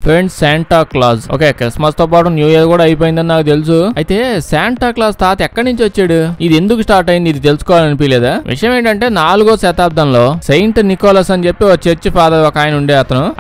Friends Santa Claus. Okay, Christmas తో పాటు new year కూడా అయిపోయిందని నాకు తెలుసు. అయితే శాంటా క్లాజ్ తాత ఎక్కడి నుంచి వచ్చాడు, ఇది ఎందుకు స్టార్ట్ అయింది, ఇది తెలుసుకోవాలనిపించలేదా? విషయం ఏంటంటే 4వ శతాబ్దంలో సెయింట్ నికోలస్ అని చెప్పి ఒక చర్చ్ ఫాదర్ ఒక ఆయన ఉండే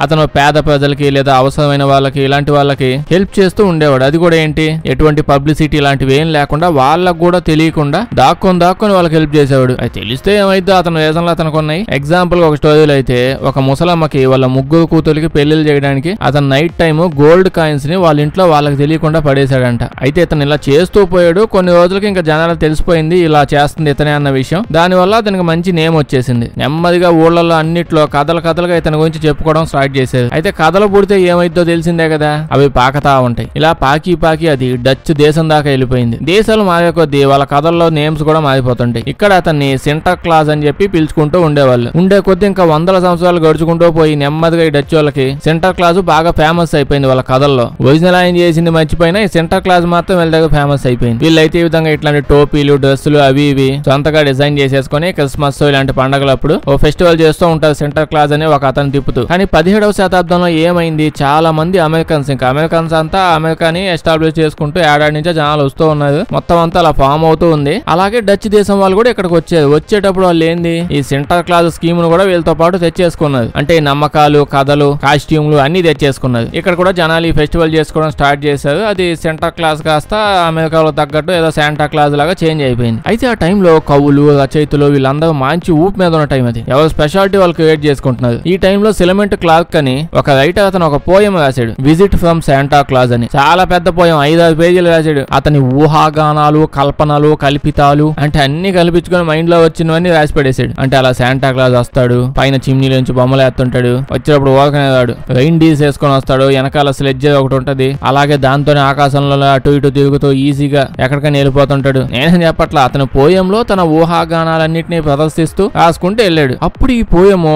అతను పేద ప్రజలకి లేదా అవసరమైన వాళ్ళకి ఇలాంటి వాళ్ళకి హెల్ప్ చేస్తూ ఉండేవాడు. అది కూడా ఏంటి, ఎటువంటి పబ్లిసిటీ ఇలాంటివి ఏం లేకుండా వాళ్ళకు కూడా తెలియకుండా దాక్కొని వాళ్ళకి హెల్ప్ చేసేవాడు. అది తెలిస్తే ఏమైతే అతను రీజన్లు అతనికి ఉన్నాయి. ఎగ్జాంపుల్ ఒక స్టోరీలో అయితే ఒక ముసలమ్మకి వాళ్ళ ముగ్గురు కూతురికి పెళ్లిళ్ళు చేయడానికి అతను నైట్ టైమ్ గోల్డ్ కాయిన్స్ ని వాళ్ళ ఇంట్లో వాళ్ళకి తెలియకుండా పడేశాడంట. అయితే ఇతను ఇలా చేస్తూ పోయాడు. కొన్ని రోజులకి ఇంకా జనాలకు తెలిసిపోయింది ఇలా చేస్తుంది ఇతనే అన్న విషయం. దానివల్ల అతనికి మంచి నేమ్ వచ్చేసింది. నెమ్మదిగా ఊళ్ళలో అన్నిట్లో కథలుగా ఇతని గురించి చెప్పుకోవడం స్టార్ట్ చేసేది. అయితే కథలు పుడితే ఏమైద్దో తెలిసిందే కదా, అవి పాకతా ఉంటాయి. ఇలా పాకి అది డచ్ దేశం దాకా వెళ్ళిపోయింది. దేశాలు మారే కొద్దీ వాళ్ళ కథల్లో నేమ్స్ కూడా మారిపోతుంటాయి. ఇక్కడ అతన్ని సెంటా క్లాజ్ అని చెప్పి పిలుచుకుంటూ ఉండేవాళ్ళు. ఉండే కొద్దీ ఇంకా 100 సంవత్సరాలు గడుచుకుంటూ పోయి నెమ్మదిగా ఈ డచ్ వాళ్ళకి సెంటా క్లాజ్ బాగా ఫేమస్ అయిపోయింది. వాళ్ళ కథల్లో ఒరిజినల్ ఆయన చేసింది మర్చిపోయినా ఈ సెంటా క్లాజ్ మాత్రం వీళ్ళ దగ్గర ఫేమస్ అయిపోయింది. వీళ్ళైతే ఈ విధంగా ఇట్లాంటి టోపీలు డ్రెస్సులు అవి ఇవి సొంతగా డిజైన్ చేసేసుకుని క్రిస్మస్ ఇలాంటి పండుగలప్పుడు ఓ ఫెస్టివల్ చేస్తూ ఉంటారు సెంటా క్లాజ్ అని ఒక అతను తిప్పుతూ. కానీ 17వ శతాబ్దంలో ఏమైంది, చాలా మంది అమెరికన్స్ అంతా అమెరికాని ఎస్టాబ్లిష్ చేసుకుంటూ ఏడాది నుంచే జనాలు వస్తూ ఉన్నారు. మొత్తం అంతా అలా ఫామ్ అవుతూ ఉంది. అలాగే డచ్ దేశం వాళ్ళు కూడా ఇక్కడికి వచ్చేటప్పుడు వాళ్ళు ఏంది ఈ సెంటా క్లాజ్ స్కీమ్ ను కూడా వీళ్ళతో పాటు తెచ్చేసుకున్నారు. అంటే నమ్మకాలు కథలు కాస్ట్యూమ్లు అన్ని తెచ్చేసుకున్నారు. ఇక్కడ కూడా జనాలు ఈ ఫెస్టివల్ చేసుకోవడం స్టార్ట్ చేశారు. అది సెంటా క్లాజ్ కాస్త అమెరికాలో తగ్గట్టు ఏదో శాంటా క్లాజ్ లాగా చేంజ్ అయిపోయింది. అయితే ఆ టైంలో కవులు రచయితలు వీళ్ళందరూ మంచి ఊపు మీద ఉన్న టైం అది. ఎవరు స్పెషాలిటీ వాళ్ళు క్రియేట్ చేసుకుంటున్నారు. ఈ టైంలో సిలమెంట్ క్లార్క్ అని ఒక రైటర్ అతను ఒక పోయం రాశాడు, విజిట్ ఫ్రమ్ శాంటా క్లాజ్ అని. చాలా పెద్ద పోయం, 5-6 పేజీలు రాశాడు. అతని ఊహాగానాలు కల్పనలు కల్పితాలు అంటే అన్ని కల్పించుకొని మైండ్ లో వచ్చినవన్నీ రాసి పడేశాడు. అంటే అలా శాంటా క్లాజ్ వస్తాడు, పైన చిమ్నీల నుంచి బొమ్మలు ఎత్తుంటాడు, వచ్చేటప్పుడు ఓకనేవాడు, రైన్ డీస్ వేసుకొని వస్తాడు, వెనకాల స్లెడ్జ్ ఒకటి ఉంటది, అలాగే దాంతోనే ఆకాశంలో అటు ఇటు తిరుగుతూ ఈజీగా ఎక్కడికైనా వెళ్ళిపోతుంటాడు. నేనేం చెప్పట్లా, అతని పోయంలో తన ఊహాగానాలన్నింటినీ ప్రదర్శిస్తూ రాసుకుంటూ వెళ్ళాడు. అప్పుడు ఈ పోయము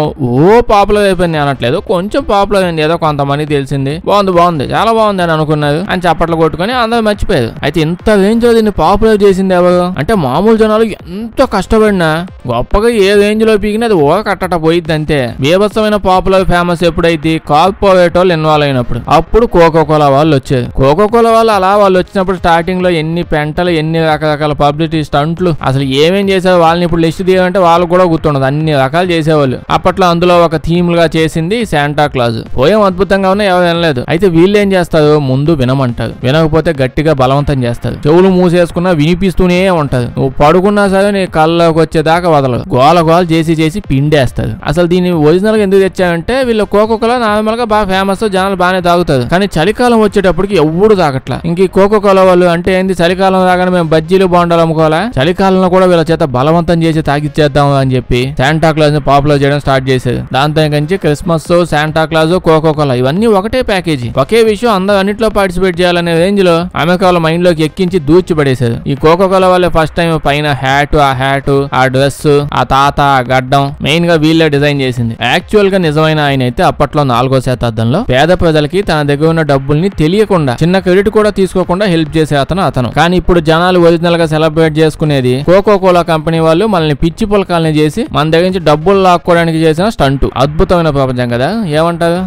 పాపులర్ అయిపోయింది అనట్లేదు, కొంచెం పాపులర్ అయింది, ఏదో కొంతమంది తెలిసింది, బాగుంది చాలా బాగుంది అని అనుకున్నారు అని చప్పట్లు కొట్టుకుని అందరూ మర్చిపోయారు. అయితే ఇంత రేంజ్ లో దీన్ని పాపులర్ చేసింది ఎవరు అంటే మామూలు జనాలు ఎంతో కష్టపడినా గొప్పగా ఏ రేంజ్ లో పీకినా అది కట్టట పోయిద్ది అంతే. బీభత్సమైన పాపులర్ ఫేమస్ ఎప్పుడైతే కార్పొరేట్ వాళ్ళు ఇన్వాల్వ్ అయినప్పుడు అప్పుడు కోకోకోలా వాళ్ళు వచ్చారు. కోకోకోలా వాళ్ళు అలా వాళ్ళు వచ్చినప్పుడు స్టార్టింగ్ లో ఎన్ని పెంటలు ఎన్ని రకరకాల పబ్లిసిటీ స్టంట్లు అసలు ఏమేం చేశారు వాళ్ళని ఇప్పుడు లిస్ట్ తీయాలంటే వాళ్ళు కూడా గుర్తుండదు, అన్ని రకాలు చేసేవాళ్ళు. అప్పట్లో అందులో ఒక థీమ్ గా చేసింది శాంటా క్లాజ్. పోయం అద్భుతంగా ఉన్నా ఎవరు వినలేదు. అయితే వీళ్ళు ఏం చేస్తారు, ముందు వినమంటారు, వినకపోతే గట్టిగా బలవంతం చేస్తారు, చెవులు మూసేసుకున్నా వినిపిస్తూనే ఉంటారు, నువ్వు పడుకున్నా సరే నీ కళ్ళలోకి వచ్చేదాకా వదలదు, గోల చేసి పిండేస్తారు. అసలు దీన్ని ఒరిజినల్ గా ఎందుకు తెచ్చారంటే వీళ్ళు కోకోకోలా నార్మల్ గా బాగా ఫేమస్, జనాలు బాగానే తాగుతారు. కానీ చలికాలం వచ్చేటప్పటికి ఎవ్వడు తాగట్లా. ఇంక కోకోకోలా వాళ్ళు అంటే ఏంది, చలికాలం రాగానే మేము బజ్జీలు బోండాలు అమ్ముకోవాలా, చలికాలంలో కూడా వీళ్ళ చేత బలవంతం చేసి తాగిచ్చేద్దాం అని చెప్పి శాంటా క్లాజ్ ని పాపులర్ చేయడం స్టార్ట్ చేసేది. దాంతో ఇంకొంచెం క్రిస్మస్ శాంటా క్లాజ్ కోకోకోలా ఇవన్నీ ఒకటే ప్యాకేజీ, ఒకే విషయం, అందరూ అన్నింటిలో పార్టిసిపేట్ చేయాలనే రేంజ్ లో అమెరికాలో మైండ్ లోకి ఎక్కించి దూచి పడేశారు. ఈ కోకోకోలా వాళ్ళే ఫస్ట్ టైం పైన హ్యాట్ ఆ డ్రెస్ ఆ తాత ఆ గడ్డం మెయిన్ గా వీళ్ళే డిజైన్ చేసింది. యాక్చువల్ గా నిజమైన ఆయన అయితే అప్పట్లో 4వ శతాబ్దంలో పేద ప్రజలకి తన దగ్గర ఉన్న డబ్బుల్ని తెలియకుండా చిన్న క్రెడిట్ కూడా తీసుకోకుండా హెల్ప్ చేసే అతను. కానీ ఇప్పుడు జనాలు ఒరిజినల్ గా సెలబ్రేట్ చేసుకునేది కోకోకోలా కంపెనీ వాళ్ళు మనల్ని పిచ్చి పులకాలని చేసి మన దగ్గర నుంచి డబ్బులు లాక్కోవడానికి చేసిన స్టంట్. అద్భుతమైన ప్రపంచం కదా, ఏమంటారు?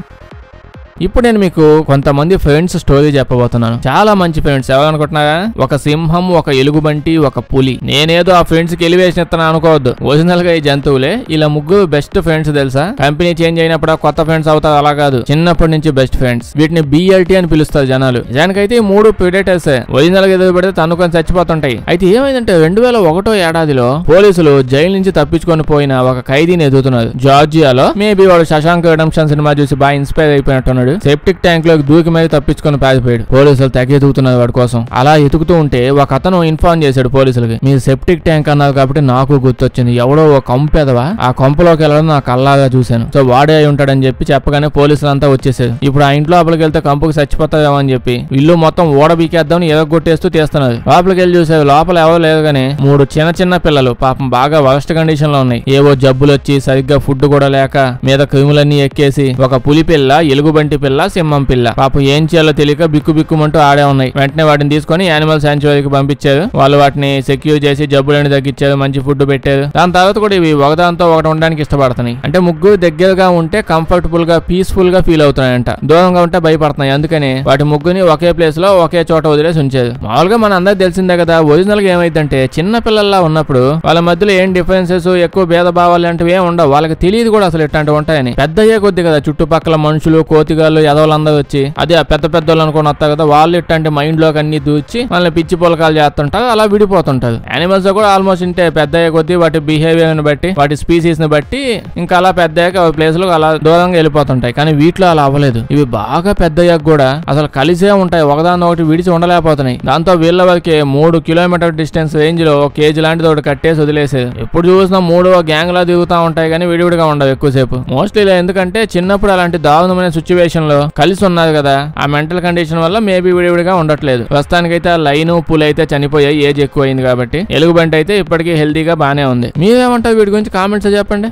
ఇప్పుడు నేను మీకు కొంతమంది ఫ్రెండ్స్ స్టోరీ చెప్పబోతున్నాను. చాలా మంచి ఫ్రెండ్స్, ఎవరనుకుంటున్నారా? ఒక సింహం, ఒక ఎలుగుబంటి, ఒక పులి. నేనేదో ఆ ఫ్రెండ్స్ కి ఎలివేషన్ ఇస్తాను అనుకోవద్దు, ఒరిజినల్ గా ఈ జంతువులే. ఇలా ముగ్గురు బెస్ట్ ఫ్రెండ్స్ తెలుసా? కంపెనీ చేంజ్ అయినప్పుడు కొత్త ఫ్రెండ్స్ అవుతారు, అలా కాదు, చిన్నప్పటి నుంచి బెస్ట్ ఫ్రెండ్స్. వీటిని BLT అని పిలుస్తారు జనాలు. నిజానికైతే ఈ 3 ప్రిడేటర్స్ ఒరిజినల్ గా ఎదురు పెడితే తనుకొని చచ్చిపోతుంటాయి. అయితే ఏమైందంటే 2001వ ఏడాదిలో పోలీసులు జైలు నుంచి తప్పించుకొని పోయిన ఒక ఖైదీని ఎదుగుతున్నారు జార్జియాలో. మేబీ వాడు శశాంక్ రిడెంప్షన్ సినిమా చూసి బాగా ఇన్స్పైర్ అయిపోయినట్టున్నాడు. సెప్టిక్ ట్యాంక్ లోకి దూకి మీద తప్పించుకొని పారిపోయాడు. పోలీసులు తెగ ఎదుగుతున్నారు వాడి కోసం. అలా ఎతుకుతూ ఉంటే ఒక అతను ఇన్ఫార్మ్ చేశాడు పోలీసులకి, మీరు సెప్టిక్ ట్యాంక్ అన్నారు కాబట్టి నాకు గుర్తొచ్చింది, ఎవడో ఒక కంపెదవా ఆ కంపలోకి వెళ్ళడం నాకు అల్లాగా చూశాను, సో వాడే అయి ఉంటాడని చెప్పి చెప్పగానే పోలీసులు అంతా వచ్చేసారు. ఇప్పుడు ఆ ఇంట్లో లోపలికి వెళ్తే కంపుకి చచ్చిపోతావేమో అని చెప్పి ఇల్లు మొత్తం ఓడబీకేద్దామని ఎదగొట్టేస్తూ తీస్తున్నారు. లోపలికి వెళ్ళి చూసారు, లోపల ఎవరు లేదు కానీ 3 చిన్న పిల్లలు పాపం బాగా వరస్ట్ కండిషన్ లో ఉన్నాయి. ఏవో జబ్బులు వచ్చి సరిగ్గా ఫుడ్ కూడా లేక మీద క్రిములన్నీ ఎక్కేసి ఒక పులి పిల్ల ఎలుగుబంటి కోతి పిల్ల, సింహం పిల్ల. పాపం ఏం చేయాలో తెలియక బిక్కు బిక్కుమంటూ ఆడే ఉన్నాయి. వెంటనే వాటిని తీసుకొని యానిమల్ శాంచురీకి పంపించారు. వాళ్ళు వాటిని సెక్యూర్ చేసి జబ్బులని తగ్గించారు, మంచి ఫుడ్ పెట్టారు. దాని తర్వాత కూడా ఇవి ఒకదాంతో ఒకటి ఉండడానికి ఇష్టపడుతున్నాయి. అంటే ముగ్గురు దగ్గరగా ఉంటే కంఫర్టబుల్ గా పీస్ఫుల్ గా ఫీల్ అవుతున్నాయంట. దూరంగా ఉంటే భయపడుతున్నాయి. అందుకని వాటి ముగ్గురిని ఒకే ప్లేస్ లో ఒకే చోట వదిలేసి ఉంచారు. మామూలుగా మన అందరికి తెలిసిందే కదా, ఒరిజినల్ గా ఏమైందంటే చిన్న పిల్లల్లా ఉన్నప్పుడు వాళ్ళ మధ్యలో ఏం డిఫరెన్సెస్, ఎక్కువ భేదభావాలు లాంటివి ఏం ఉండవు. వాళ్ళకి తెలియదు కూడా అసలు ఇట్లాంటివి ఉంటాయని. పెద్ద అయ్యే కొద్ది కదా చుట్టుపక్కల మనుషులు, కోతిగాళ్ళు, ఎదవలందరూ వచ్చి అదే పెద్ద పెద్దోళ్ళు అనుకుని వస్తారు కదా, వాళ్ళు ఇట్లాంటి మైండ్ లోకి అన్ని దూచి వాళ్ళని పిచ్చి పొలకాలు చేస్తుంటారు, అలా విడిపోతుంటారు. యానిమల్స్ కూడా ఆల్మోస్ట్ ఇంటే పెద్ద అయ్యే కొద్ది వాటి బిహేవియర్ ని బట్టి, వాటి స్పీసీస్ ని బట్టి ఇంకా అలా పెద్ద ప్లేస్ లో అలా దూరంగా వెళ్ళిపోతుంటాయి. కానీ వీటిలో అలా అవ్వలేదు. ఇవి బాగా పెద్ద కూడా అసలు కలిసే ఉంటాయి, ఒకదాన్ని ఒకటి విడిచి ఉండలేకపోతున్నాయి. దాంతో వీళ్ళ వరకే 3 కిలోమీటర్ డిస్టెన్స్ రేంజ్ లో ఒక కేజీ లాంటిది ఒకటి కట్టేసి వదిలేసేది. ఎప్పుడు చూసినా 3 గ్యాంగ్ లా దిగుతా ఉంటాయి కానీ విడివిడిగా ఉండవు ఎక్కువసేపు. మోస్ట్లీ ఎందుకంటే చిన్నప్పుడు అలాంటి దారుణమైన సిచ్యువేషన్ లో కలిసి ఉన్నారు కదా, ఆ మెంటల్ కండిషన్ వల్ల మేబీ విడివిడిగా ఉండట్లేదు. ప్రస్తుతానికైతే ఆ లైను పులి అయితే చనిపోయాయి, ఏజ్ ఎక్కువ అయింది కాబట్టి. ఎలుగుబంటి అయితే ఇప్పటికీ హెల్తీగా బానే ఉంది. మీరేమంటారు వీటి గురించి కామెంట్స్ చెప్పండి.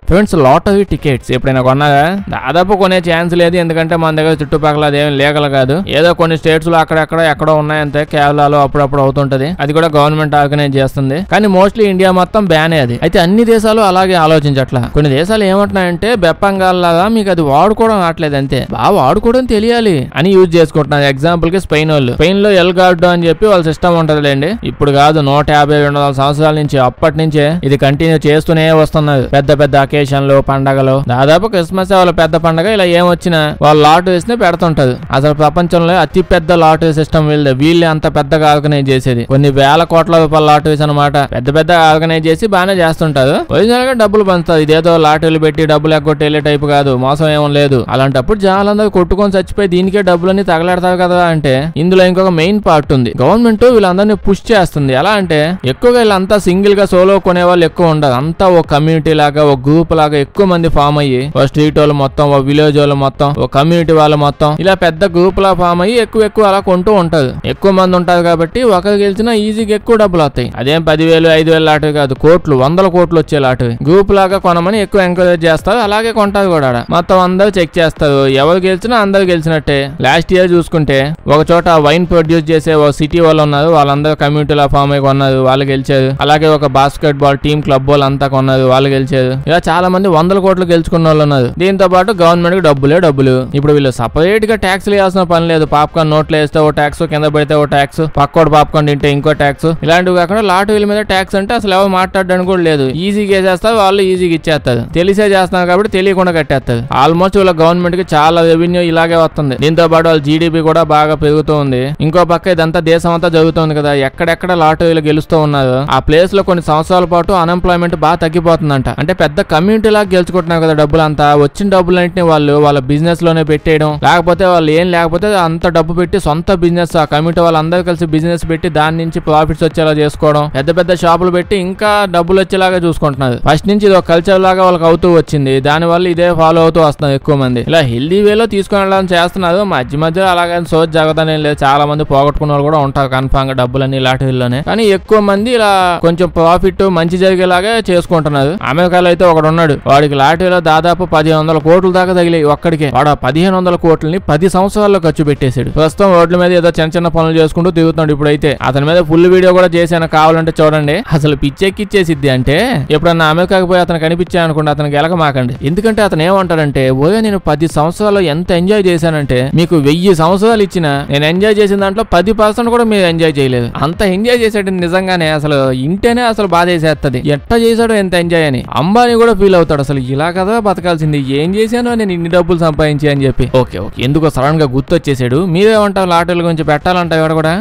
ఫ్రెండ్స్, లాటరీ టికెట్స్ ఎప్పుడైనా కొన్నారా? దాదాపు కొనే ఛాన్స్ లేదు, ఎందుకంటే మన దగ్గర చుట్టుపక్కల అదేం లీగల్ కాదు. ఏదో కొన్ని స్టేట్స్ లో అక్కడెక్కడ ఎక్కడో ఉన్నాయంతే. కేరళలో అప్పుడప్పుడు అవుతుంటది, అది కూడా గవర్నమెంట్ ఆర్గనైజ్ చేస్తుంది. కానీ మోస్ట్లీ ఇండియా మొత్తం బ్యానే అది. అయితే అన్ని దేశాలు అలాగే ఆలోచించట్లా. కొన్ని దేశాలు ఏమంటున్నాయంటే బెప్పంగాల్లాగా మీకు అది వాడుకోవడం రావట్లేదు, అంతే బాగా వాడుకోవడం తెలియాలి అని యూజ్ చేసుకుంటున్నారు. ఎగ్జాంపుల్ కి స్పెయిన్ వాళ్ళు, స్పెయిన్ లో ఎల్ గార్డో అని చెప్పి వాళ్ళ సిస్టమ్ ఉంటదిలేండి. ఇప్పుడు కాదు, 150-200 సంవత్సరాల నుంచి అప్పటి నుంచే ఇది కంటిన్యూ చేస్తూనే వస్తున్నారు. పెద్ద పెద్ద అకేషన్లు, పండగలు, దాదాపు క్రిస్మస్ వాళ్ళ పెద్ద పండగ, ఇలా ఏమొచ్చినా వాళ్ళు లాటరీస్ ని పెడుతుంటారు. అసలు ప్రపంచంలో అతి పెద్ద లాటరీ సిస్టమ్ వీళ్ళే అంత పెద్దగా ఆర్గనైజ్ చేసేది. కొన్ని వేల కోట్ల రూపాయల లాటరీస్ అనమాట. పెద్ద పెద్ద ఆర్గనైజ్ చేసి బాగానే చేస్తుంటారు. ఒరిజినల్ గా డబ్బులు పంచుతారు. ఇదేదో లాటరీలు పెట్టి డబ్బులు ఎగ్గొట్టి వెళ్ళే టైపు కాదు, మోసం ఏం లేదు. అలాంటప్పుడు జనాలందరూ కొట్టుకొని చచ్చిపోయి దీనికే డబ్బులన్నీ తగలాడతారు కదా. అంటే ఇందులో ఇంకొక మెయిన్ పార్ట్ ఉంది. గవర్నమెంట్ వీళ్ళందరినీ పుష్ చేస్తుంది. ఎలా అంటే ఎక్కువగా వీళ్ళంతా సింగిల్ గా సోలో కొనే వాళ్ళు ఎక్కువ ఉండదు. అంతా ఓ కమ్యూనిటీ లాగా, ఓ గ్రూప్ లాగా ఎక్కువ మంది ఫామ్ అయ్యి, ఓ స్ట్రీట్ వాళ్ళు మొత్తం, ఓ విలేజ్ వాళ్ళు మొత్తం, ఓ కమ్యూనిటీ వాళ్ళు మొత్తం, ఇలా పెద్ద గ్రూప్ లా ఫామ్ అయ్యి ఎక్కువ అలా కొంటూ ఉంటారు. ఎక్కువ మంది ఉంటారు కాబట్టి ఒకరు గెలిచినా ఈజీగా ఎక్కువ డబ్బులు వస్తాయి. అదేం 10,000, 5,000 లాటరీ కాదు, కోట్లు, 100 కోట్లు వచ్చే లాటరీ. గ్రూప్ లాగా కొనమని ఎక్కువ ఎంకరేజ్ చేస్తారు, అలాగే కొంటారు కూడా. మొత్తం అందరూ చెక్ చేస్తారు, ఎవరు గెలిచినా అందరు గెలిచినట్టే. లాస్ట్ ఇయర్ చూసుకుంటే ఒక చోట వైన్ ప్రొడ్యూస్ చేసే ఒక సిటీ వాళ్ళు ఉన్నారు, వాళ్ళందరూ కమ్యూనిటీలా ఫామ్ అయ్యి కొన్నారు, వాళ్ళు గెలిచారు. అలాగే ఒక బాస్కెట్ బాల్ టీమ్ క్లబ్ వాళ్ళు అంతా కొన్నారు, వాళ్ళు గెలిచారు. ఇలా చాలా మంది 100 కోట్లు గెలుచుకున్న వాళ్ళు ఉన్నారు. దీంతో పాటు గవర్నమెంట్ కి డబ్బులు. ఇప్పుడు వీళ్ళు సపరేట్ గా ట్యాక్స్ వేయాల్సిన పని లేదు. పాప్కార్న్ నోట్లు వేస్తే ఓ ట్యాక్స్, కింద పడితే ఓ ట్యాక్స్, పక్కోడు పాప్కార్న్ తింటే ఇంకో ట్యాక్స్, ఇలాంటివి కాకుండా లాటరీల మీద ట్యాక్స్ అంటే అసలు ఎవరు మాట్లాడడానికి కూడా లేదు. ఈజీగా వేసేస్తారు, వాళ్ళు ఈజీగా ఇచ్చేస్తారు. తెలిసే చేస్తున్నారు కాబట్టి తెలియకుండా కట్టేస్తారు. ఆల్మోస్ట్ వీళ్ళ గవర్నమెంట్ కి చాలా రెవెన్యూ ఇలాగే వస్తుంది. దీంతో పాటు వాళ్ళ జీడీపీ కూడా బాగా పెరుగుతూ ఉంది. ఇంకో పక్క ఇదంతా దేశం అంతా జరుగుతుంది కదా, ఎక్కడెక్కడ లాటరీలు గెలుస్తూ ఉన్నారు ఆ ప్లేస్ లో కొన్ని సంవత్సరాల పాటు అన్ఎంప్లాయ్మెంట్ బాగా తగ్గిపోతుందంట. అంటే పెద్ద కమ్యూనిటీ లాగా గెలుచుకుంటున్నారు కదా డబ్బులంతా. వచ్చిన డబ్బులన్నింటినీ వాళ్ళు వాళ్ళ బిజినెస్ లోనే పెట్టేయడం, లేకపోతే వాళ్ళు ఏం లేకపోతే అంత డబ్బు పెట్టి సొంత బిజినెస్, ఆ కమ్యూనిటీ వాళ్ళందరూ కలిసి బిజినెస్ పెట్టి దాని నుంచి ప్రాఫిట్స్ వచ్చేలా చేసుకోవడం, పెద్ద పెద్ద షాపులు పెట్టి ఇంకా డబ్బులు వచ్చేలాగా చూసుకుంటున్నారు. ఫస్ట్ నుంచి ఇది ఒక కల్చర్ లాగా వాళ్ళకి అవుతూ వచ్చింది. దాని వల్ల ఇదే ఫాలో అవుతూ వస్తున్నారు ఎక్కువ మంది. ఇలా హెల్దీ వేలో తీసుకుని వెళ్ళడం చేస్తున్నారు. మధ్య అలాగే సోచ్ జగదనే లేదు, చాలా మంది పోగొట్టుకున్న వాళ్ళు కూడా ఉంటారు కన్ఫామ్ గా డబ్బులన్నీ లాటరీలోనే. కానీ ఎక్కువ మంది ఇలా కొంచెం ప్రాఫిట్ మంచి జరిగేలాగా చేసుకుంటున్నారు. అమెరికాలో అయితే ఒకడు ఉన్నాడు, వాడికి లాటరీలో దాదాపు 1,500 కోట్ల దాకా తగిలాయి ఒక్కడికే. వాడు 1,500 కోట్లని 10 సంవత్సరాల్లో ఖర్చు పెట్టేశాడు. ప్రస్తుతం రోడ్ల మీద ఏదో చిన్న పనులు చేసుకుంటూ తిరుగుతున్నాడు. ఇప్పుడైతే అతని మీద ఫుల్ వీడియో కూడా చేశాను, కావాలంటే చూడండి. అసలు పిచ్చెక్కిచ్చేసిద్ది. అంటే ఎప్పుడన్నా అమెరికాకి పోయి అతను కనిపించాను అనుకోండి, అతను గెలక మాకండి. ఎందుకంటే అతను ఏమంటాడంటే, ఓయో నేను 10 సంవత్సరాల్లో ఎంత ఎంజాయ్ చేశానంటే, మీకు 1000 సంవత్సరాలు ఇచ్చినా నేను ఎంజాయ్ చేసిన దాంట్లో 10% కూడా మీరు ఎంజాయ్ చేయలేదు. అంత ఎంజాయ్ చేశాడు నిజంగానే. అసలు ఇంటేనే అసలు బాధ వేసేస్తుంది, ఎట్లా చేశాడో ఎంత ఎంజాయ్ అని. అంబానీ కూడా ఫీల్ అవుతాడు, అసలు ఇలా కదా బతకాల్సింది, ఏం చేశానో నేను ఇన్ని డబ్బులు సంపాదించి అని చెప్పి. ఓకే ఎందుకో సడన్ గా గుర్తొచ్చేసాడు. మీరేమంటారు లాటరీల గురించి పెట్టాలంట ఎవరు కూడా?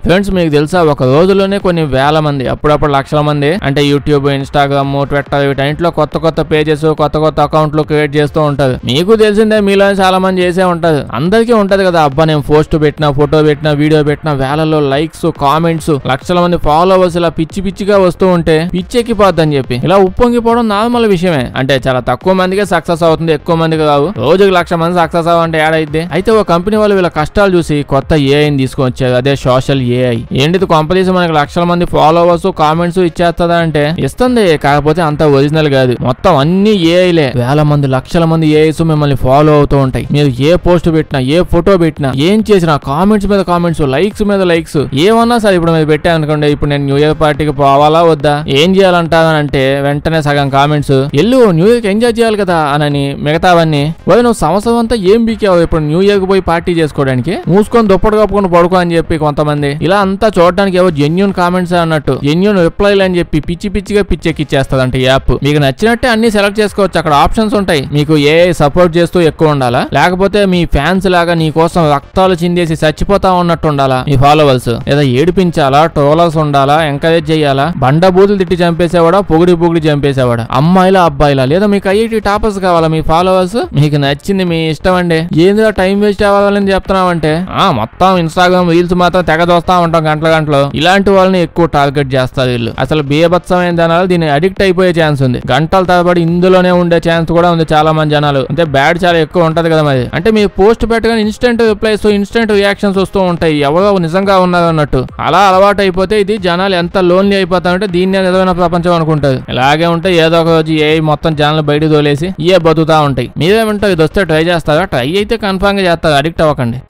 ఫ్రెండ్స్, మీకు తెలుసా ఒక రోజులోనే కొన్ని వేల మంది, అప్పుడప్పుడు లక్షల మంది, అంటే యూట్యూబ్, ఇన్స్టాగ్రామ్, ట్విట్టర్ వీటన్నిటిలో కొత్త పేజెస్, కొత్త అకౌంట్లు క్రియేట్ చేస్తూ ఉంటారు. మీకు తెలిసిందే, మీలో చాలా మంది చేసే ఉంటారు. అందరికీ ఉంటది కదా, అబ్బా నేను పోస్ట్ పెట్టినా, ఫోటో పెట్టినా, వీడియో పెట్టినా, వేలలో లైక్స్, కామెంట్స్, లక్షల మంది ఫాలోవర్స్ ఇలా పిచ్చిగా వస్తూ ఉంటే పిచ్చెక్కిపోద్దని చెప్పి ఇలా ఉప్పొంగిపోవడం నార్మల్ విషయమే. అంటే చాలా తక్కువ మందికే సక్సెస్ అవుతుంది, ఎక్కువ మందికి కావు. రోజుకి 1,00,000 మంది సక్సెస్ అవ్వంటే ఏడైద్ది. అయితే ఒక కంపెనీ వాళ్ళు వీళ్ళ కష్టాలు చూసి కొత్త ఏఐని తీసుకొని వచ్చారు, అదే సోషల్ ఏఐ. ఏంటిది కొంపదీసి మనకి లక్షల మంది ఫాలోవర్స్ కామెంట్స్ ఇచ్చేస్తుందా అంటే ఇస్తుంది, కాకపోతే అంత ఒరిజినల్ కాదు, మొత్తం అన్ని ఏఐలే. వేల మంది లక్షల మంది ఏఐస్ మిమ్మల్ని ఫాలో అవుతూ ఉంటాయి. మీరు ఏ పోస్ట్ పెట్టినా ఏ ఫోటో పెట్టినా ఏం చేసినా కామెంట్స్ మీద కామెంట్స్, లైక్స్ మీద లైక్స్, ఏమన్నా సరే ఇప్పుడు మీరు పెట్టానుకోండి, ఇప్పుడు నేను న్యూ ఇయర్ పార్టీకి పోవాలా వద్దా, ఏం చేయాలంటానంటే వెంటనే సగం కామెంట్స్ ఎల్లు న్యూ ఇయర్ కి ఎంజాయ్ చేయాలి కదా అని, మిగతావన్నీ వదిలి నువ్వు సంవత్సరం అంతా ఏం బీకావు ఇప్పుడు న్యూ ఇయర్ కి పోయి పార్టీ చేసుకోవడానికి, మూసుకొని దుప్పటి కప్పుకొని పడుకో అని చెప్పి కొంతమంది. ఇలా అంతా చూడడానికి ఏవో జెన్యూన్ కామెంట్స్ అన్నట్టు, జెన్యూన్ రిప్లైలు అని చెప్పి పిచ్చి పిచ్చిగా పిచ్చెక్కిచ్చేస్తుంది అంటే యాప్. మీకు నచ్చినట్టే అన్ని సెలెక్ట్ చేసుకోవచ్చు, అక్కడ ఆప్షన్స్ ఉంటాయి. మీకు ఏఐ సపోర్ట్ చేస్తూ ఎక్కువ ఉండాలా, లేకపోతే మీ ఫ్యాన్స్ లాగా నీ కోసం రక్తాలు చిందేసి చచ్చిపోతా ఉన్నట్టు ఉండాలా మీ ఫాలోవర్స్, లేదా ఏడిపించాలా, ట్రోలర్స్ ఉండాలా, ఎంకరేజ్ చేయాలా, బండ బూతులు తిట్టి చంపేసేవాడా, పొగిడి చంపేసేవాడా, అమ్మాయిలా అబ్బాయిలా, లేదా మీకు ఐఐటి టాపర్స్ కావాలా మీ ఫాలోవర్స్, మీకు నచ్చింది మీ ఇష్టం అండి. ఏందిరా టైం వేస్ట్ అవ్వాలని చెప్తున్నామంటే మొత్తం ఇన్స్టాగ్రామ్ రీల్స్ మాత్రం తెగ చూస్తా ఉంటాం గంటలు. ఇలాంటి వాళ్ళని ఎక్కువ టార్గెట్ చేస్తారు వీళ్ళు. అసలు బీభత్సమైన జనాలు దీన్ని అడిక్ట్ అయిపోయే ఛాన్స్ ఉంది, గంటల తరబడి ఇందులోనే ఉండే ఛాన్స్ కూడా ఉంది చాలా మంది జనాలు. అంటే బ్యాడ్ చాలా ఎక్కువ ఉంటది కదా మరి. అంటే మీరు పోస్ట్ పెట్టగానే ఇన్స్టెంట్ రిప్లైస్, ఇన్స్టెంట్ రియాక్షన్స్ వస్తూ ఉంటాయి, ఎవరో నిజంగా ఉన్నారు అన్నట్టు. అలా అలవాటు అయిపోతే ఇది జనాలు ఎంత లోన్లీ అయిపోతారంటే దీన్నే నిజమైన ప్రపంచం అనుకుంటారు. ఇలాగే ఉంటే ఏదో ఒక రోజు ఏ మొత్తం జనాలు బయట తోలేసి ఏ బతుకుతా ఉంటాయి. మీరేమంటారు, ఇది వస్తే ట్రై చేస్తారా? ట్రై అయితే కన్ఫర్మ్ గా చేస్తారు, అడిక్ట్ అవ్వకండి.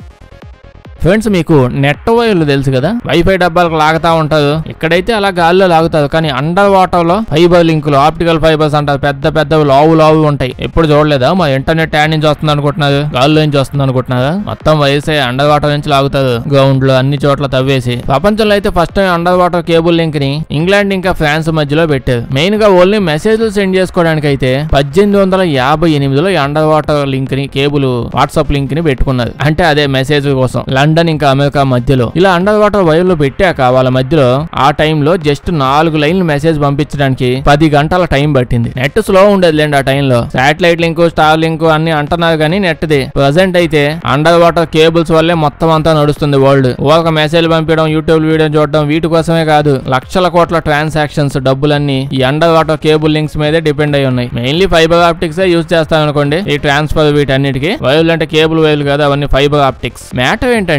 ఫ్రెండ్స్, మీకు నెట్ వైర్లు తెలుసు కదా, వైఫై డబ్బాలకు లాగుతా ఉంటారు. ఇక్కడైతే అలా గాల్లో లాగుతారు, కానీ అండర్ వాటర్ లో ఫైబర్ లింకులు, ఆప్టికల్ ఫైబర్స్ అంటారు, పెద్ద లావు ఉంటాయి. ఎప్పుడు చూడలేదా? మా ఇంటర్నెట్ యాడ్ నుంచి వస్తుంది అనుకుంటున్నారు, గాల్లో నుంచి వస్తుంది అనుకుంటున్నారా? మొత్తం వైఫై అండర్ వాటర్ నుంచి లాగుతారు, గ్రౌండ్ లో అన్ని చోట్ల తవ్వేసి. ప్రపంచంలో అయితే first time under water cable link ని ఇంగ్లాండ్ ఇంకా ఫ్రాన్స్ మధ్యలో పెట్టారు. మెయిన్ గా ఓన్లీ మెసేజ్లు సెండ్ చేసుకోవడానికి అయితే 1858లో ఈ అండర్ వాటర్ లింక్ ని, కేబుల్ వాట్సాప్ లింక్ ని పెట్టుకున్నారు. అంటే అదే మెసేజ్ కోసం లండన్ ఇంకా అమెరికా మధ్యలో ఇలా అండర్ వాటర్ వైర్లు పెట్టాక వాళ్ళ మధ్యలో ఆ టైంలో జస్ట్ 4 లైన్లు మెసేజ్ పంపించడానికి 10 గంటల టైం పట్టింది. నెట్ స్లో ఉండేది లేండి ఆ టైంలో. శాటిలైట్ లింక్, స్టార్ లింక్ అన్ని అంటున్నారు కానీ నెట్ది. ప్రజెంట్ అయితే అండర్ వాటర్ కేబుల్స్ వల్లే మొత్తం అంతా నడుస్తుంది వరల్డ్. ఒక మెసేజ్ పంపించడం, యూట్యూబ్ వీడియో చూడడం, వీటి కోసమే కాదు, లక్షల కోట్ల ట్రాన్సాక్షన్స్ డబ్బులన్నీ ఈ అండర్ వాటర్ కేబుల్ లింక్స్ మీదే డిపెండ్ అయి ఉన్నాయి. మెయిన్లీ ఫైబర్ ఆప్టిక్స్ యూజ్ చేస్తాం అనుకోండి ఈ ట్రాన్స్ఫర్ వీటన్నిటికీ. వైర్లు అంటే కేబుల్ వైర్లు కాదు, అవన్నీ ఫైబర్ ఆప్టిక్స్. మ్యాటర్ ఏంటంటే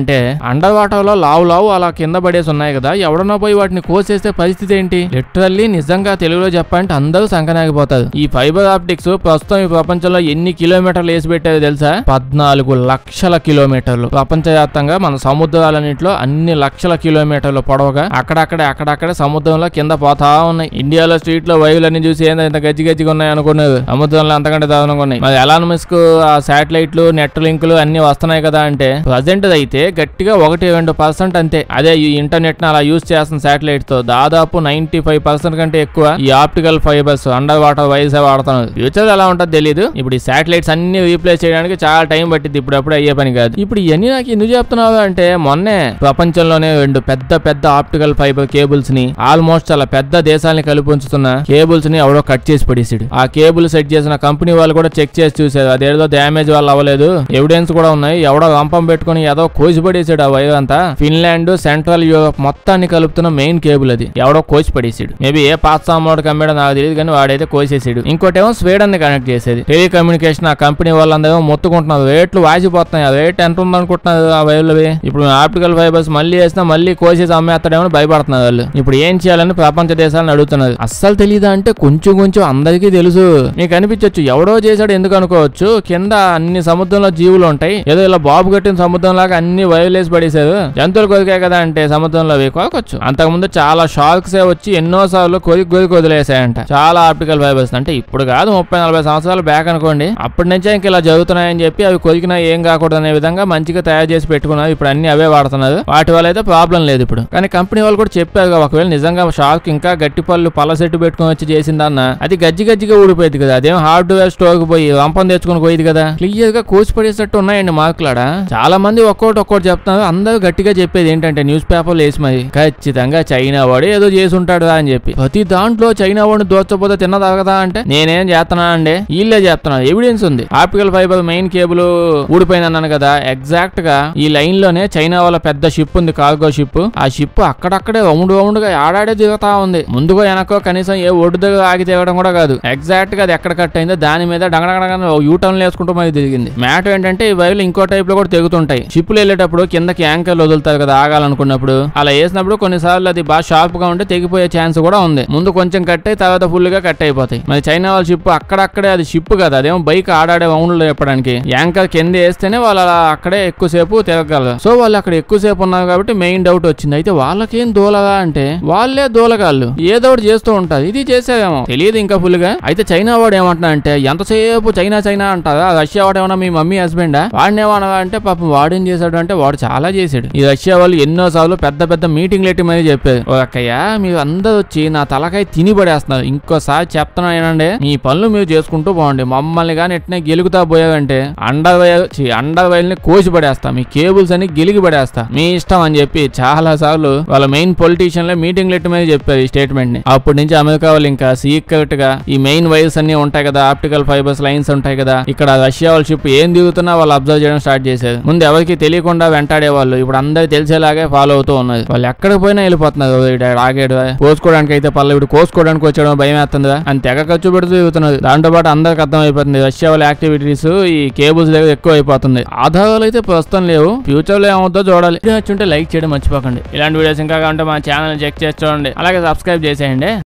అండర్ వాటర్ లో లావు అలా కింద పడేసి ఉన్నాయి కదా, ఎవడన్నా పోయి వాటిని కోసేస్తే పరిస్థితి ఏంటి? లిటరల్లీ నిజంగా తెలుగులో చెప్పాలంటే అందరూ సంకనాగిపోతారు. ఈ ఫైబర్ ఆప్టిక్స్ ప్రస్తుతం ఈ ప్రపంచంలో ఎన్ని కిలోమీటర్లు వేసి పెట్టారో తెలుసా? 14 లక్షల కిలోమీటర్లు. ప్రపంచవ్యాప్తంగా మన సముద్రాలన్నింటిలో అన్ని లక్షల కిలోమీటర్లు పొడవుగా అక్కడక్కడ సముద్రంలో కింద పోతా ఉన్నాయి. ఇండియాలో స్ట్రీట్ లో వైర్లన్నీ చూసి ఏందో ఇంత గజ్జిగా ఉన్నాయి అనుకున్నారు, సముద్రంలో అంతకంటే దారుణంగా ఉన్నాయి. మరి ఎలాన్ మస్క్ ఆ శాటిలైట్లు, నెట్ లింకులు అన్ని వస్తున్నాయి కదా అంటే ప్రజెంట్ అయితే గట్టిగా 1-2% అంతే. అదే ఈ ఇంటర్నెట్ ని అలా యూజ్ చేస్తున్న శాటిలైట్ తో దాదాపు 95% కంటే ఎక్కువ ఈ optical fibres, under water wires వాడుతున్నారు. ఫ్యూచర్ ఎలా ఉంటుందో తెలియదు. ఇప్పుడు ఈ శాటిలైట్స్ అన్ని రీప్లేస్ చేయడానికి చాలా టైం పట్టింది, ఇప్పుడు అయ్యే పని కాదు. ఇప్పుడు ఇవన్నీ నాకు ఎందుకు చెప్తున్నావు అంటే మొన్నే ప్రపంచంలోనే 2 పెద్ద ఆప్టికల్ ఫైబర్ కేబుల్స్ ని, ఆల్మోస్ట్ చాలా పెద్ద దేశాలని కలిపి ఉంచుతున్న కేబుల్స్ ని ఎవడో కట్ చేసి పడేసాడు. ఆ కేబుల్ సెట్ చేసిన కంపెనీ వాళ్ళు కూడా చెక్ చేసి చూసారు, అదేదో డ్యామేజ్ వల్ల అవ్వలేదు, ఎవిడెన్స్ కూడా ఉన్నాయి. ఎవడో రంపం పెట్టుకుని ఏదో కోసి పడేసాడు ఆ వైర్ అంతా. ఫిన్లాండ్, సెంట్రల్ యూరోప్ మొత్తాన్ని కలుపుతున్న మెయిన్ కేబుల్ అది, ఎవడో కోసి పడేసాడు. మేబీ ఏ పాత సామాడు కమ్మాడో నాకు తెలియదు కానీ వాడైతే కోసేసాడు. ఇంకోటేమో స్వీడన్ ని కనెక్ట్ చేసేది. టెలికమ్యూనికేషన్ ఆ కంపెనీ వాళ్ళందరూ మొత్తుకుంటున్నారు, రేట్లు వాసిపోతున్నాయి, ఆ రేట్ ఎంత ఉందనుకుంటున్నారు ఆ వైర్లవి. ఇప్పుడు ఆప్టికల్ ఫైబర్స్ మళ్ళీ వేసినా మళ్ళీ కోసేసి అమ్మేస్తాడేమో భయపడుతున్నారు వాళ్ళు. ఇప్పుడు ఏం చేయాలని ప్రపంచ దేశాలను అడుగుతున్నారు. అస్సలు తెలియదా అంటే కొంచెం అందరికీ తెలుసు. మీకు అనిపించవచ్చు ఎవడో చేశాడు ఎందుకు అనుకోవచ్చు, కింద అన్ని సముద్రంలో జీవులు ఉంటాయి, ఏదో ఇలా బాబు కట్టిన సముద్రం లాగా అన్ని వైర్లేసి పడేశారు, జంతువులు కొరికాయి కదా అంటే సముద్రంలో అవి కోరకొచ్చు. అంతకుముందు చాలా షార్క్స్ వచ్చి ఎన్నో సార్లు కొరికి వదిలేసాయంట చాలా ఆప్టికల్ ఫైబర్స్. అంటే ఇప్పుడు కాదు 30-40 సంవత్సరాలు బ్యాక్ అనుకోండి, అప్పటి నుంచే ఇంక ఇలా జరుగుతున్నాయని చెప్పి అవి కొరికినా ఏం కాకూడదు అనే విధంగా మంచిగా తయారు చేసి పెట్టుకున్నారు. ఇప్పుడు అన్ని అవే వాడుతున్నారు, వాటి వల్ల అయితే ప్రాబ్లం లేదు ఇప్పుడు. కానీ కంపెనీ వాళ్ళు కూడా చెప్పారు, ఒకవేళ నిజంగా షార్క్ ఇంకా గట్టి పళ్ళు పళ్ళ సెట్టు పెట్టుకుని వచ్చి చేసిందన్న అది గజ్జిగా ఊడిపోయింది కదా, అదేం హార్డ్వేర్ స్టోర్ కి పోయి రంపం తెచ్చుకుని పోయింది కదా. క్లియర్ గా కోసి పడేసట్టు ఉన్నాయండి మార్కులాడ. చాలా మంది ఒక్కొక్కటి చెప్తున్నారు, అందరూ గట్టిగా చెప్పేది ఏంటంటే న్యూస్ పేపర్లు వేసి మరి ఖచ్చితంగా చైనా వాడు ఏదో చేసి ఉంటాడు అని చెప్పి. ప్రతి దాంట్లో చైనా వాడిని దోచకపోతే తిన్నదా అంటే నేనేం చేస్తున్నా అండి, వీళ్ళే చెప్తున్నారు, ఎవిడెన్స్ ఉంది. ఆప్టికల్ ఫైబర్ మెయిన్ కేబుల్ ఊడిపోయిందన్నాను కదా, ఎగ్జాక్ట్ గా ఈ లైన్ లోనే చైనా వాళ్ళ పెద్ద షిప్ ఉంది, కార్గో షిప్. ఆ షిప్ అక్కడక్కడే రౌండ్గా ఆడాడే దిగుతా ఉంది, ముందుగా వెనకో కనీసం ఏ ఒడ్డు దగ్గర ఆగి తిరగడం కూడా కాదు. ఎగ్జాక్ట్ గా అది ఎక్కడ కట్ అయిందో దాని మీద డంగడంగా యూటర్న్ వేసుకుంటూ మరి తిరిగింది. మ్యాటర్ ఏంటంటే ఈ వైర్లు ఇంకో టైప్ లో కూడా తెగుతుంటాయి. షిప్లు వెళ్ళేటప్పుడు వేసేటప్పుడు కిందకి యాంకర్లు వదులుతారు కదా ఆగాలనుకున్నప్పుడు, అలా వేసినప్పుడు కొన్నిసార్లు అది బాగా షార్ప్ గా ఉంటే తెగిపోయే ఛాన్స్ కూడా ఉంది. ముందు కొంచెం కట్ అయి తర్వాత ఫుల్ గా కట్ అయిపోతాయి. మరి చైనా వాళ్ళ షిప్ అక్కడక్కడే, అది షిప్ కదా, అదేమో బైక్ ఆడాడే వౌండ్లు చెప్పడానికి యాంకర్ కింద వేస్తేనే వాళ్ళు అలా అక్కడే ఎక్కువసేపు తిరగలరు. సో వాళ్ళు అక్కడ ఎక్కువసేపు ఉన్నారు కాబట్టి మెయిన్ డౌట్ వచ్చింది. అయితే వాళ్ళకేం దూలగా అంటే వాళ్ళే దూలగాళ్ళు, ఏదో ఒకటి చేస్తూ ఉంటారు. ఇది చేసేదేమో తెలియదు ఇంకా ఫుల్ గా. అయితే చైనా వాడు ఏమంటున్నా అంటే ఎంతసేపు చైనా చైనా అంటారా, రష్యా వాడు ఏమన్నా మీ మమ్మీ హస్బెండా, వాడిని ఏమన్నా అంటే పాపం వాడేం చేశాడు అంటే వాడు చాలా చేశాడు. ఈ రష్యా వాళ్ళు ఎన్నో సార్లు పెద్ద పెద్ద మీటింగ్లు ఎట్టి మరీ చెప్పారు, ఓ అక్కయ్య మీరు అందరూ వచ్చి నా తలకాయ తిని పడేస్తున్నారు, ఇంకోసారి చెప్తున్నా ఏనండి మీ పనులు మీరు చేసుకుంటూ బాగుండే, మమ్మల్ని కానీ ఎట్నే గెలుగుతా పోయావంటే అండర్ వైర్ ని కోసి పడేస్తా, మీ కేబుల్స్ అని గెలిగి పడేస్తా, మీ ఇష్టం అని చెప్పి చాలా సార్లు వాళ్ళ మెయిన్ పొలిటీషియన్లే మీటింగ్ లెట్ మీద చెప్పారు ఈ స్టేట్మెంట్ ని. అప్పటి నుంచి అమెరికా వాళ్ళు ఇంకా సీక్రెట్ గా ఈ మెయిన్ వైర్స్ అన్ని ఉంటాయి కదా, ఆప్టికల్ ఫైబర్స్ లైన్స్ ఉంటాయి కదా, ఇక్కడ రష్యా వాళ్ళ షిప్ ఏం దిగుతున్నా వాళ్ళు అబ్జర్వ్ చేయడం స్టార్ట్ చేశారు. ముందు ఎవరికి తెలియకుండా వెంటాడే వాళ్ళు ఇప్పుడు అందరికి తెలిసేలాగే ఫాలో అవుతూ ఉన్నారు. వాళ్ళు ఎక్కడికి పోయినా వెళ్ళిపోతున్నారు. ఆగాడు కోసుకోవడానికి అయితే పల్లెడు కోసుకోవడానికి వచ్చాడు భయం వేస్తుందా అని తెగ ఖర్చు పెడుతూ దిగుతున్నారు. దాంతో పాటు అందరికి అర్థం అయిపోతుంది రష్యా వాళ్ళ యాక్టివిటీస్ ఈ కేబుల్స్ దగ్గర ఎక్కువ అయిపోతుంది. ఆధారాలు అయితే ప్రస్తుతం లేవు, ఫ్యూచర్ లో ఏమవుతుందో చూడాలి. నచ్చుంటే లైక్ చేయడం మర్చిపోకండి. ఇలాంటి వీడియోస్ ఇంకా కావాలంటే మా ఛానల్ చెక్ చేసి చూడండి, అలాగే సబ్స్క్రైబ్ చేసేయండి.